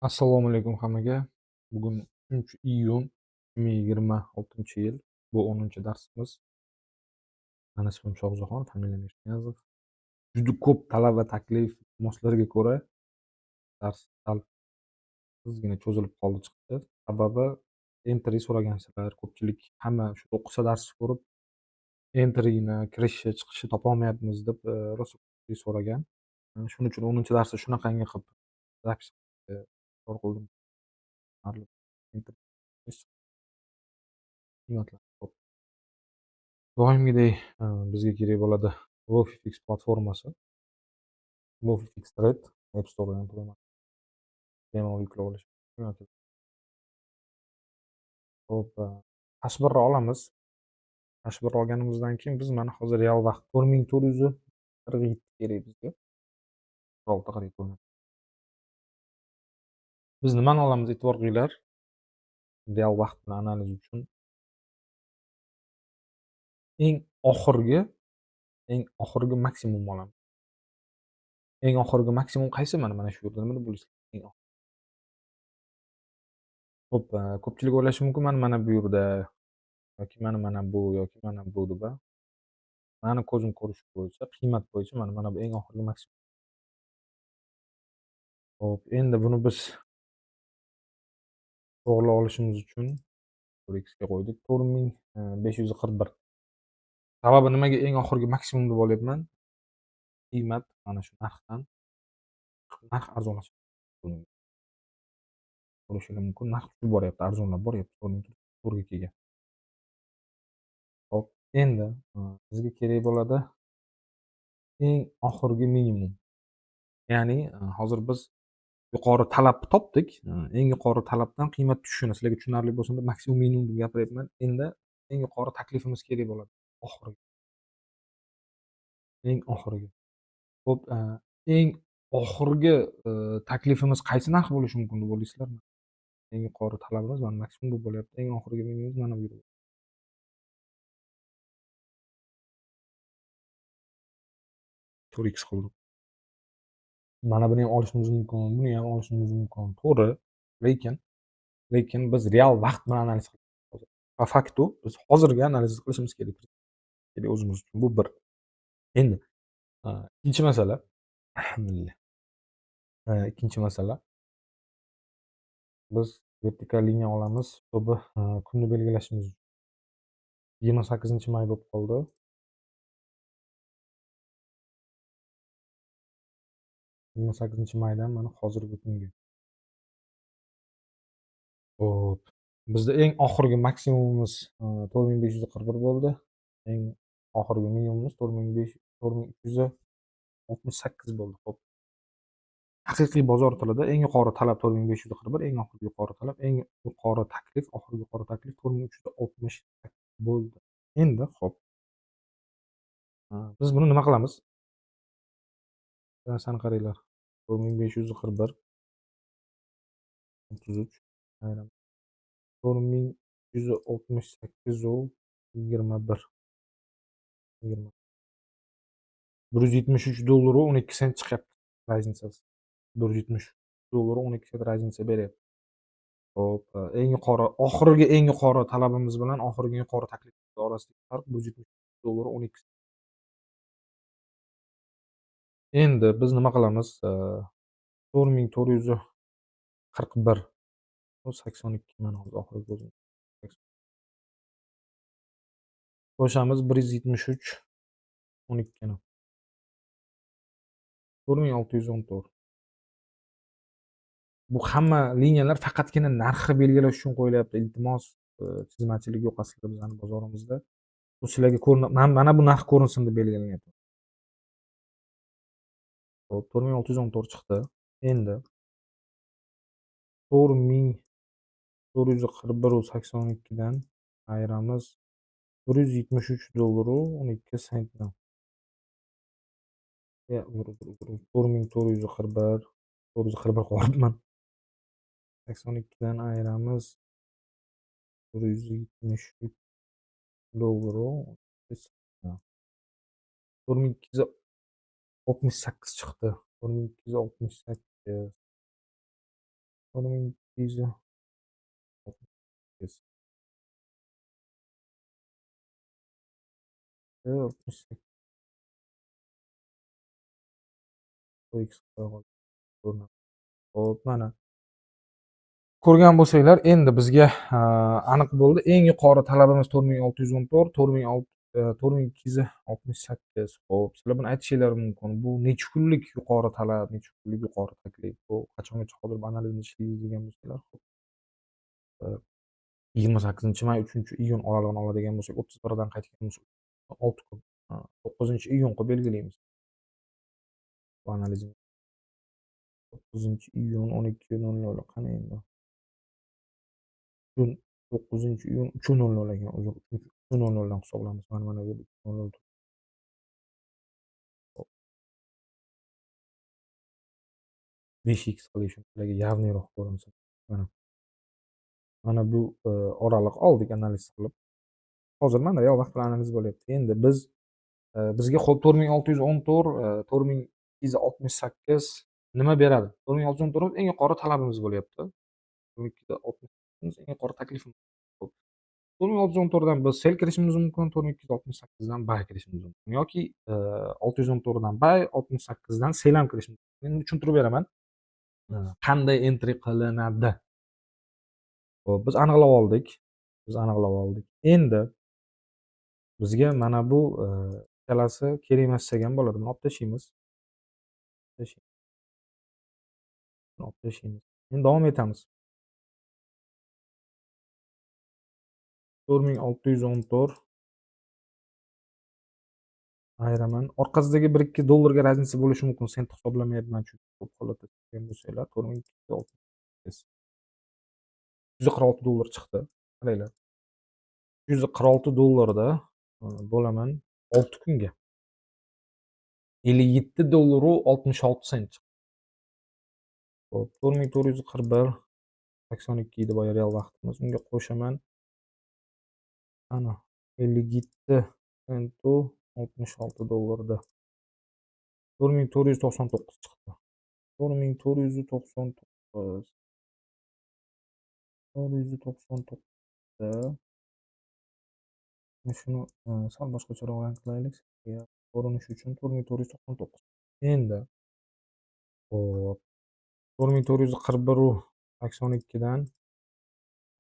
Assalomu alaykum hammaga. Bugun 3 iyun 2026-yil. Bu 10-darsimiz. Mani ismim Shohjahon, familiyam Eshniязов. Juda ko'p talab va taklif iltimoslarga ko'ra dars sal ozgina cho'zilib qoldi chiqdi. Sababi entry so'ragansizlar. Ko'pchilik hamma shu o'qisa darsni ko'rib, entryni kirishi, chiqishi topolmayapmiz deb rosa ko'pchilik so'ragan. Shuning uchun 10-darsda shunaqangi qilib zapis qildim. Entry qiymatlar ko'p. Doimgidek bizga kerak bo'ladi Wofifix platformasi. Wofifix Trade App Store'dan bemalol yuklab olish mumkin yoki hop, tashbirra olamiz. Tashbirra olganimizdan keyin biz mana hozir real vaqt 4447 kerak bizga. 6 Biz nimani olamiz e'tibor qilinglar, real vaqtni analiz uchun eng oxirgi eng oxirgi maksimum olamiz. Eng oxirgi maksimum qaysi? Mana shu yerda nima deb o'ylaysizlar? Eng Xo'p, ko'pchilik o'ylashi mumkin mana bu yerda yoki mana bu yoki mana bu deb mani ko'zim ko'rishi bo'yicha, qiymat bo'yicha mana bu eng oxirgi maksimum. Xo'p, endi buni biz to'g'rilab olishimiz uchun 4x ga qo'ydik. 4541. Sababi nimaga eng oxirgi maksimum deb olyapman? Qiymat mana shu narx arzonlashib bo'lishligi mumkin. Narx tushib boryapti, arzonlab boryapti 4 ga kelgan. Xo'p, endi bizga kerak bo'ladi eng oxirgi minimum. Ya'ni hozir biz yuqori talabni topdik. Eng yuqori talabdan qiymat tushishini sizlarga tushunarli bo'lsin deb maksimum minimum deb gapiryapman. Endi eng yuqori taklifimiz kerak bo'ladi. Oxirgi, eng oxirgi. Xo'p, eng oxirgi taklifimiz qaysi narx bo'lishi mumkin deb o'ylaysizlarmi? Eng yuqori talabimiz mana maksimum deb bo'lyapti. Eng oxirgi minimumimiz mana bu yerda. 4x qildim. Mana buni ham olishimiz mumkin, buni ham olishimiz mumkin. To'g'ri, lekin biz real vaqt bilan analiz qilamiz. Po faktu biz hozirgi analizni qilishimiz kerak o'zimiz uchun. Bu bir. Endi ikkinchi masala alhamdulillah. Ikkinchi masala, biz vertikal liniya olamiz, hisobi kunni belgilashimiz uchun. 28-may bo'lib qoldi. 28-maydan mana hozirgi kunga. Xo'p, bizda eng oxirgi maksimumimiz 4541 bo'ldi. Eng oxirgi minimumimiz 4268 bo'ldi. Xo'p. Haqiqiy bozor tilida eng yuqori talab 4541, eng oxirgi yuqori talab, eng yuqori taklif, oxirgi yuqori taklif 4368 bo'ldi. Endi xo'p, biz buni nima qilamiz? Narsani qaranglar. 4541 33 aynan 4168 21 20 $173 12 sent chiqyapti razницasi. $173 12 sent raznica beryapti. Xo'p, eng yuqori talabimiz bilan oxirgi yuqori taklifimiz orasidagi farq $173 12 sent. Endi biz nima qilamiz? 4441 82 mana hozir oxirgi ko'zim. Qo'shamiz 173 12 ni. 4614. Bu hamma liniyalar faqatgina narxni belgilash uchun qo'yilyapti. Iltimos, chizmachilik yo'q aslida bizani bozorimizda. Bu sizlarga mana bu narx ko'rinsin deb belgilanyapti. Xo'p, 4614 chiqdi. Endi 4441 dan ayiramiz $173 12 sentdan. 4441 qo'yibman. 82 dan ayiramiz $173 4268 chiqdi. 4268 4260 68 x ko'rinadi. Xo'p, mana ko'rgan bo'lsanglar, endi bizga aniq bo'ldi. Eng yuqori talabimiz 4614, 4268. Xo'p, sizlar buni aytishinglar mumkin. Bu necha kunlik yuqori talab, necha kunlik yuqori taklif? Bu qachongacha hozir bu analizni ishlaymiz degan bo'lsanglar, xo'p, 28-may, 3-iyun oralig'ini oladigan bo'lsak, 31dan qaytgan bo'lsak, 6 kun. 9-iyun qilib belgilaymiz bu analizni. 9-iyun 12:00 qani endi? Iyun 9-iyun 3:00 ekan. Uzr, 3:00 dan hisoblaymiz. Mana bu 3:00 5x qilish ularga явныйroq ko'rinsin. Mana mana bu oraliq oldik analiz qilib. Hozir mana real vaqt bilan analiz bo'lyapti. Endi bizga 4614, 4268 nima beradi? 4614 eng yuqori talabimiz bo'lyapti. 4268 eng yuqori taklifimiz. Xo'p. 4614 dan biz sel kirishimiz mumkin, 4268 dan buy kirishimiz mumkin yoki 614 dan buy, 68 dan sel ham kirish mumkin. Endi tushuntirib beraman. Qanday entry qilinadi? Xo'p, biz aniqlab oldik. Endi bizga mana bu ikkalasi kerak emas degan bo'ladi. Buni olib tashlaymiz. Endi davom etamiz. 4614 ayiraman. Orqasidagi 1-2 dollarga razница bo'lishi mumkin. Sent hisoblamayapman chunki ko'p holatda tushgan bo'lsanglar, 4268 $146 chiqdi. Qaranglar. $146 bo'laman 6 kunga. $57.66 chiqdi. Xo'p, 4441 82 edi boya real vaqtimiz. Unga qo'shaman. Ana 57 sentu $66 $4499 chiqdi. 4499 499 da shuni sal boshqacharoq rang qilaylik. Ko'rinishi uchun 4499. Endi hop 4441 dan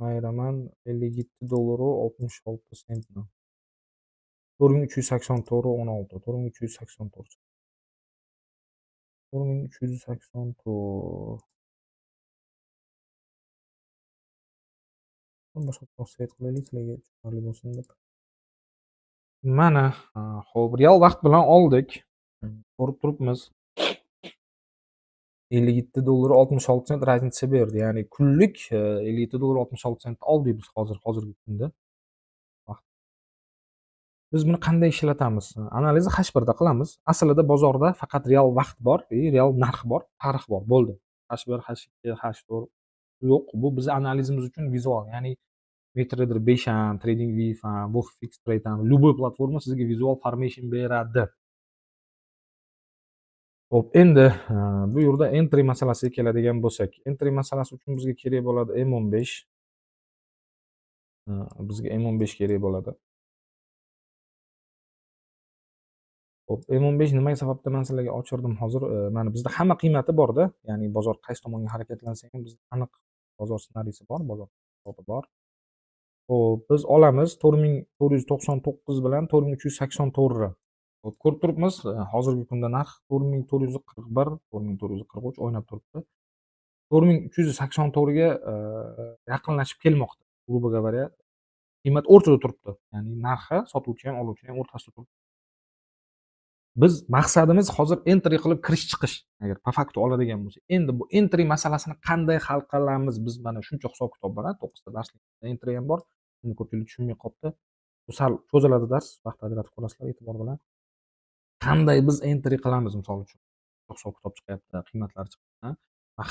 ayiraman $57.66 $4384.16 $4384 $4384 boshqacharoq set qilaylik, sizlarga tushunarli bo'lsin deb. Mana, xo'p, real vaqt bilan oldik. Ko'rib turibmiz. $57.66 razница berdi. Ya'ni kunlik $57.66 oldik biz hozirgi kunda. Biz buni qanday ishlatamiz? Analizni H1 da qilamiz. Aslida bozorda faqat real vaqt bor, real narx bor, tarix bor. Bo'ldi. H1, H2, H4 yo'q. Bu bizning analizimiz uchun vizual. Ya'ni MetaTrader 5 ham, TradingView ham, WolfFix Trade ham, любой platforma sizga vizual formation beradi. Xo'p, endi bu yerda entry masalasiga keladigan bo'lsak, entry masalasi uchun bizga kerak bo'ladi M15. Bizga M15 kerak bo'ladi. Xo'p, M15 nima sababdan men sizlarga ochirdim hozir. Mana bizda hamma qiymati bor-da, ya'ni bozor qaysi tomonga harakatlansa ham bizda aniq bozor ssenariysi bor, bozor hisobi bor. Xo'p, biz olamiz 4499 bilan 4384 ni. Xo'p, ko'rib turibmiz, hozirgi kunda narx 4441, 4443 o'ynab turibdi. 4384 ga yaqinlashib kelmoqda. Грубо говоря, qiymat o'rtada turibdi. Ya'ni narxi sotuvchi ham, oluvchi ham o'rtasida turibdi. Biz maqsadimiz hozir entry qilib kirish chiqish. Agar po faktu oladigan bo'lsak. Endi bu entry masalasini qanday hal qilamiz? Biz mana shuncha hisob-kitob bor, 9 ta darslik entry ham bor. Buni ko'pchilik tushunmay qolibdi. Bu sal cho'ziladi dars, vaqt ajratib ko'rasizlar e'tibor bilan. Qanday biz entry qilamiz misol uchun? Hisob-kitob chiqyapti, qiymatlar chiqdi.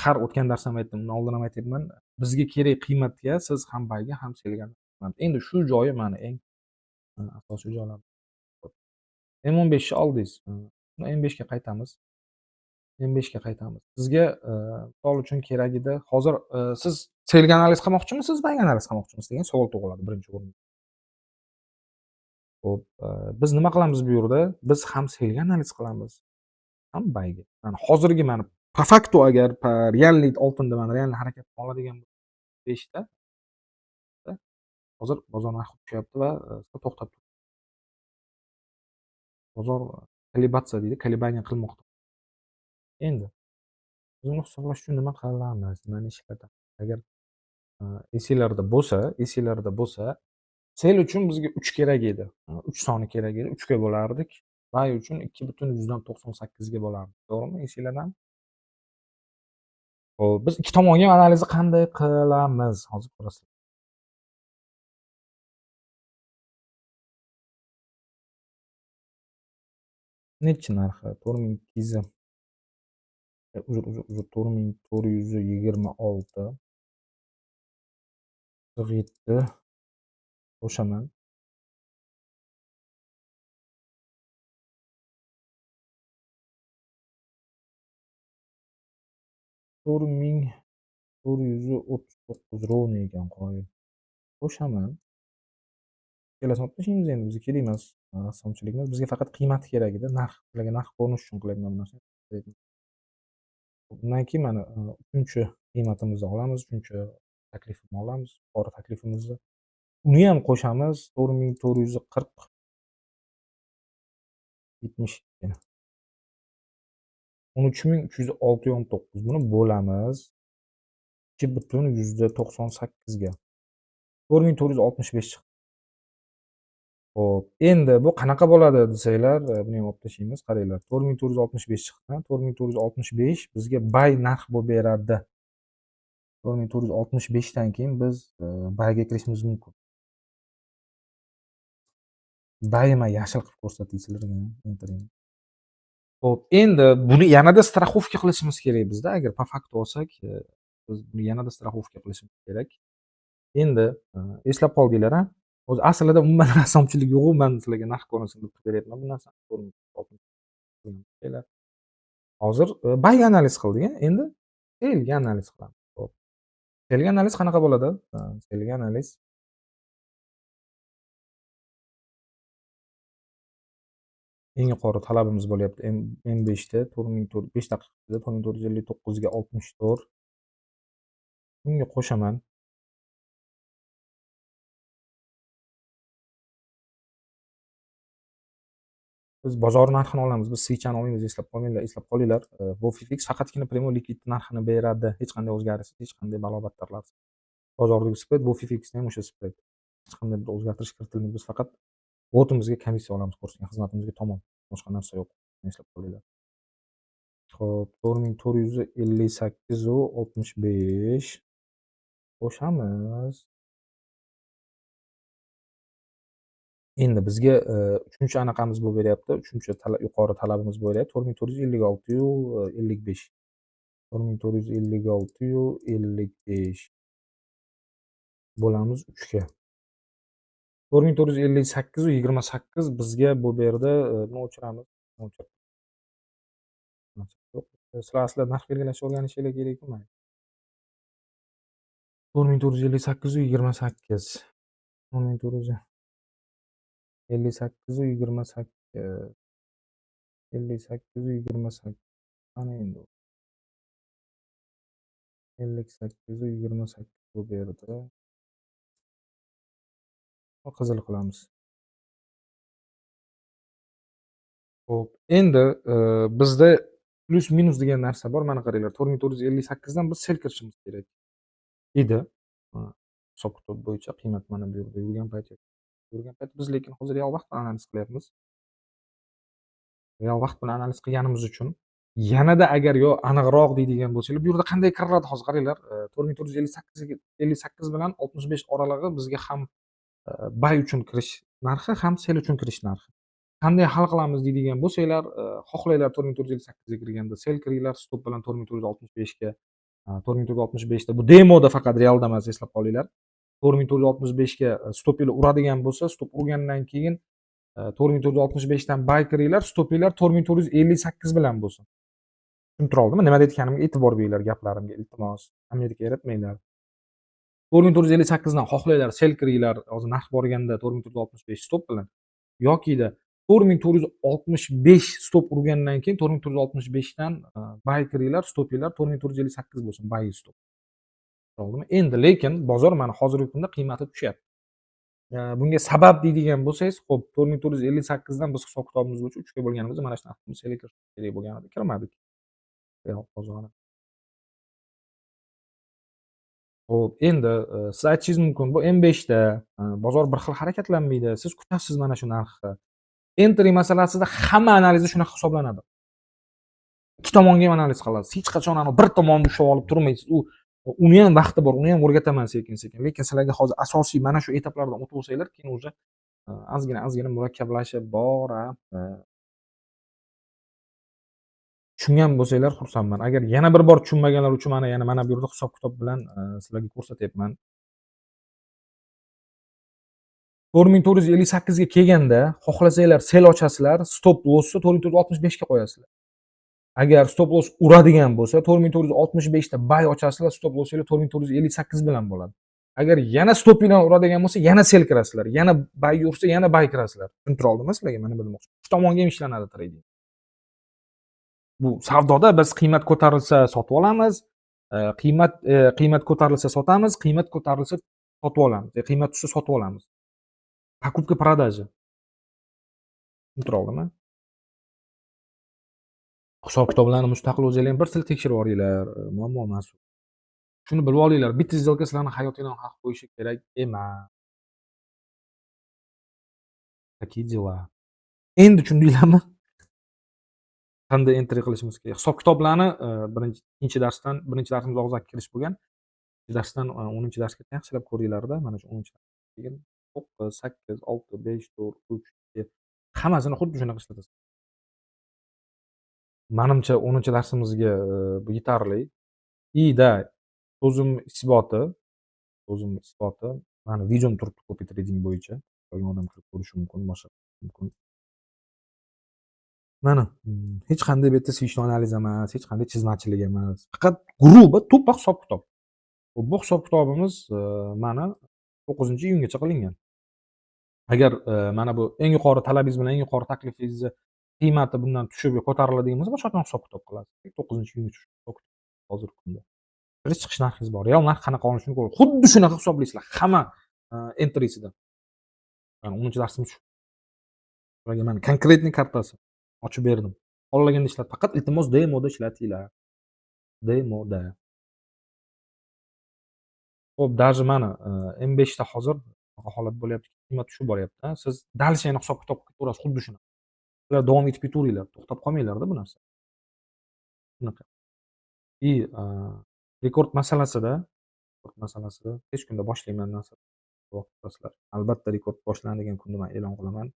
Har o'tgan darsda ham aytdim, uni oldin ham aytyapman. Bizga kerak qiymatga siz ham bayga, ham selga. Endi shu joyi mana eng asosiy joylar. M15 ni oldingiz. M5 ga qaytamiz. 15 ga qaytamiz. Sizga, misol uchun kerak edi. Hozir, siz selga analiz qilmoqchimisiz, bayga analiz qilmoqchimisiz degan savol tug'iladi birinchi o'rinda. Xo'p, biz nima qilamiz bu yerda? Biz ham selga analiz qilamiz, ham bayga. Mana hozirgi mana po faktu agar realniy oltinda mana realniy harakat oladigan 5 ta hozir bozor narxi tushyapti va, to'xtab turibdi. Bozor kollibatsiya deydi, kollibaniya qilmoqda. Endi biz uni hisoblash uchun nima qilamiz, nimani ishlatamiz? Agar, esinglarda bo'lsa, sel uchun bizga 3 kerak edi. 3 soni kerak edi. 3 ga bo'lardik. Bay uchun 2,98 ga bo'lardik. To'g'rimi? Esinglardami? Xo'p, biz ikki tomonga ham analizni qanday qilamiz? Hozir ko'rasizlar. Nechi narxi? 4200 uzr, 4426 47 qo'shaman. 4439 ровно ekan qoyil. Qo'shaman. Ikkalasini olib tashlaymiz endi bizga kerak emas. Rassomchilikimiz bizga faqat qiymati kerak edi. Sizlarga narx ko'rinishi uchun qilyapman bu narsani. Undan keyin mana, 3-chi qiymatimizni olamiz, 3-chi taklifini olamiz, yuqori taklifimizni. Uni ham qo'shamiz 4440 72. 13319. Buni bo'lamiz 2,98 ga. 4465 chiqdi. Xo'p, endi bu qanaqa bo'ladi desanglar, buni ham olib tashlaymiz. Qaranglar, 4465 chiqdi. 4465 bizga bay narx bo'lib beradi. 4465 dan keyin biz, bayga kirishimiz mumkin. Bayma yashil qilib ko'rsatingizlarga, entering. Xo'p, endi buni yanada страховка qilishimiz kerak bizda. Agar po faktu olsak, biz buni yanada страховка qilishimiz kerak. Endi, eslab qoldinglar a? O'zi aslida umuman rassomchilik yo'q-u, men sizlarga narx ko'rinsin deb qilib beryapman bu narsani. Hozir, bayga analiz qildik a? Endi selga analiz qilamiz. Xo'p. Selga analiz qanaqa bo'ladi? Selga analiz eng yuqori talabimiz bo'lyapti. M5 da 5 daqiqa ichida 4459 ga 64. Bunga qo'shaman. Biz bozor narxini olamiz. Biz switchani olmaymiz, eslab qolinglar. Wofifix faqatgina primo likvid narxini beradi. Hech qanday o'zgarish, hech qanday balobatlarsiz. Bozordagi spread Wofifixda ham o'sha spread. Hech qanday bir o'zgartirish kiritilmaydi. Biz faqat botimizga komissiya olamiz ko'rsatgan xizmatimizga tomon. Boshqa narsa yo'q. Eslab qolinglar. Xo'p, 4458 u 65 qo'shamiz. Endi bizga, 3-chi anaqamiz bo'lib beryapti. 3-chi yuqori talabimiz bo'lyapti. 4456 yu 55. 4456 yu 55 bo'lamiz 3 ga. 4458 u 28 bizga bu yerda, buni o'chiramiz. Sizlar aslida narx belgilashni o'rganishinglar kerak-ku mana. 4458 u 28. 4458 u 28. 58 u 28. Qani endi. 58 u 28 bu yerda. Qizil qilamiz. Xo'p, endi, bizda plus minus degan narsa bor. Mana qaranglar, 4458 dan biz sel kirishimiz kerak edi. Hisob kitob bo'yicha qiymat mana bu yerda yurgan payt biz lekin hozir real vaqt bilan analiz qilyapmiz. Real vaqt bilan analiz qilganimiz uchun yanada agar yo aniqroq deydigan bo'lsanglar, bu yerda qanday kiriladi hozir qaranglar, 4458 bilan 65 oralig'i bizga ham, bay uchun kirish narxi, ham sel uchun kirish narxi. Qanday hal qilamiz deydigan bo'lsanglar, xohlanglar 4458 ga kirganda sel kiringlar, stop bilan 4465 ga. 4465 da bu demoda faqat realda emas, eslab qolinglar. 4465 ga stopinglar uradigan bo'lsa, stop urgandan keyin 4465 dan bay kiringlar, stopinglar 4458 bilan bo'lsin. Tushuntira oldimmi? Nima deyotganimga e'tibor beringlar gaplarimga iltimos. Amerika yaratmanglar. 4458 dan xohlanglar sel kiringlar, hozir narx borganda 4465 stop bilan yokida 4465 stop urgandan keyin 4465 dan buy kiringlar, stopinglar 4458 bo'lsin buy stop. To'g'rimi? Endi lekin bozor mana hozirgi kunda qiymati tushyapti. Bunga sabab deydigan bo'lsangiz, xo'p 4458 dan biz hisob-kitobimiz bo'yicha 3 ga bo'lganimizda mana shu narxni selektor kerak bo'lgan edi, kirmadik real bozorga. Xo'p, endi siz aytishingiz mumkin, bu M5 da bozor bir xil harakatlanmaydi. Siz kutasiz mana shu narxni. Entry masalasida hamma analizda shunaqa hisoblanadi. Ikki tomonga ham analiz qilasiz. Hech qachon bir tomonni ushlab olib turmaysiz. Uni ham vaqti bor, uni ham o'rgataman sekin-sekin. Lekin sizlarga hozir asosiy mana shu etaplardan o'tib olsanglar, keyin уже ozgina murakkablashib boradi. Tushungan bo'lsanglar xursandman. Agar yana bir bor tushunmaganlar uchun mana bu yerda hisob-kitob bilan sizlarga ko'rsatyapman. 4458 ga kelganda xohlasanglar sel ochasizlar, stop lossni 4465 ga qo'yasizlar. Agar stop loss uradigan bo'lsa 4465 da buy ochasizlar, stop lossinglar 4458 bilan bo'ladi. Agar yana stop bilan uradigan bo'lsa, yana sel kirasizlar. Yana buy ursa, yana buy kirasizlar. Tushuntira oldimmi sizlarga? Mana bu demoqchi. Ikki tomonga ham ishlanadi trading. Bu savdoda biz qiymat ko'tarilsa sotib olamiz, qiymat ko'tarilsa sotamiz, qiymat ko'tarilsa sotib olamiz. Qiymat tushsa sotib olamiz. Покупка-продажа. Tushuntira oldimmi? Hisob-kitoblarni mustaqil o'zinglar ham bir sil tekshirib olinglar, muammo emas u. Shuni bilib olinglar, bitta сделка sizlarni hayotingizdan haq qo'yishi kerak emas. Такие дела. Endi tushundinglarmi? Qanday entry qilishimiz kerak? Hisob-kitoblarni ikkinchi darsdan, birinchi darsimiz og'zaki kirish bo'lgan. Ikkinchi darsdan 10-chi darsgacha yaxshilab ko'ringlar-da. Mana shu 10-chi keyin 9, 8, 6, 5, 4, 3, 2 hammasini xuddi shunaqa ishlatasiz. Menimcha 10-chi darsimizga bu yetarli. Da so'zim isboti mani videom turibdi copy trading bo'yicha. Istagan odam kirib ko'rishi mumkin, boshqa mumkin. Mana hech qanday bu yerda switchni analiz emas, hech qanday chizmachilik emas. Faqat grubo to'ppa hisob-kitob. Bu hisob-kitobimiz mana 9-iyungacha qilingan. Agar mana bu eng yuqori talabingiz bilan eng yuqori taklifingizni qiymati bundan tushib yo ko'tariladigan bo'lsa, boshqacha hisob-kitob qilasiz. 9-iyungacha hozirgi kunda. Kirish chiqish narxingiz bor. Real narx qanaqa olishini ko'rib, xuddi shunaqa hisoblaysizlar. Hamma entrisida. Mana 10-darsimiz shu. Ularga mana konkretniy kartasi ochib berdim. Xohlaganda ishlat. Faqat iltimos demoda ishlatinglar. Demoda. Xo'p, даже mana M5 da hozir bunaqa holat bo'lyapti. Qiymat tushib boryapti. Siz dalshani hisob-kitob qilib ko'rasiz, xuddi shunaqa. Sizlar davom etib ketaveringlar. To'xtab qolmanglar-da bu narsa. Shunaqa. И rekord masalasida hech kunda boshlayman narsa. Albatta rekord boshlanadigan kunda men e'lon qilaman.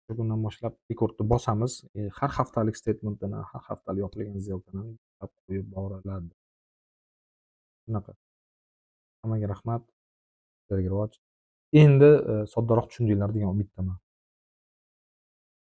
Shu kundan boshlab rekordni bosamiz. Har haftalik statementini, har haftalik yopilgan сделкani qo'yib boriladi. Shunaqa. Hammaga rahmat. Sizlarga rivoj. Endi soddaroq tushundinglar degan umiddaman.